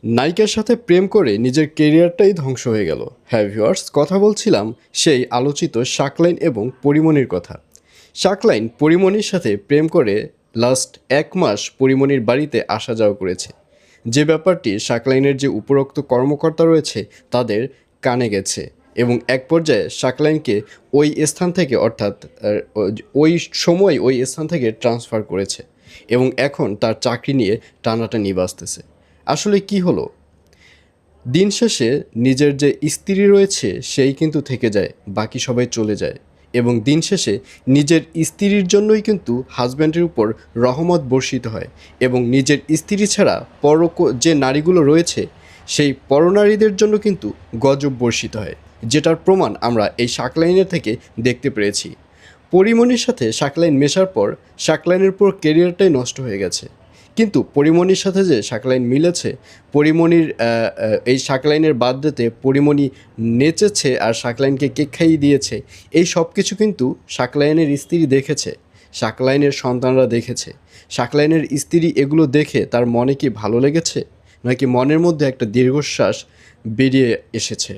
নায়িকার সাথে প্রেম করে নিজের কেরিয়ারটাই ধ্বংস হয়ে গেল। হ্যাঁ ভিউয়ার্স, কথা বলছিলাম সেই আলোচিত শাকলাইন এবং পরিমণির কথা। শাকলাইন পরিমণির সাথে প্রেম করে লাস্ট 1 মাস পরিমণির বাড়িতে আসা যাওয়া করেছে। যে ব্যাপারটি শাকলাইনের যে উপরোক্ত কর্মকর্তা রয়েছে তাদের কানে গেছে এবং এক পর্যায়ে শাকলাইনকে ওই স্থান থেকে অর্থাৎ ওই সময় ওই স্থান থেকে ট্রান্সফার করেছে এবং এখন তার চাকরি নিয়ে টানাটানি বাজতেছে। আসলে কি হলো? দিন শেষে নিজের যে স্ত্রী রয়েছে সেই কিন্তু থেকে যায়, বাকি সবাই চলে যায় এবং দিন শেষে নিজের স্ত্রীর জন্যই কিন্তু হাজব্যান্ডের উপর রহমত বর্ষিত হয় এবং নিজের স্ত্রী ছাড়া যে নারীগুলো রয়েছে সেই পরনারীদের জন্য কিন্তু গজব বর্ষিত হয়, যেটার প্রমাণ আমরা এই শাকলাইনের থেকে দেখতে পেরেছি। পরিমণির সাথে শাকলাইন মেশার পর শাকলাইনের পুরো কেরিয়ারটাই নষ্ট হয়ে গেছে। কিন্তু পরিমণির সাথে যে শাকলাইন মিলেছে, পরিমণির এই শাকলাইনের বার্থডেতে পরিমণি নেচেছে আর শাকলাইনকে কেক খাইয়ে দিয়েছে, এই সব কিছু কিন্তু শাকলাইনের স্ত্রী দেখেছে, শাকলাইনের সন্তানরা দেখেছে। শাকলাইনের স্ত্রী এগুলো দেখে তার মনে কি ভালো লেগেছে, নাকি মনের মধ্যে একটা দীর্ঘশ্বাস বেরিয়ে এসেছে?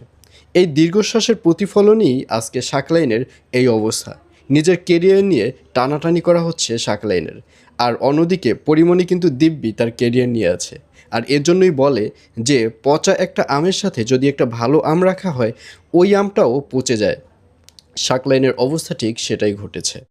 এই দীর্ঘশ্বাসের প্রতিফলনই আজকে শাকলাইনের এই অবস্থা। নিজের কেরিয়ার নিয়ে টানাটানি করা হচ্ছে শাকলাইনের, আর অন্যদিকে পরিমণি কিন্তু দিব্যি তার কেরিয়ার নিয়ে আছে। আর এর জন্যই বলে যে পচা একটা আমের সাথে যদি একটা ভালো আম রাখা হয় ওই আমটাও পচে যায়। শাকলাইনের অবস্থা ঠিক সেটাই ঘটেছে।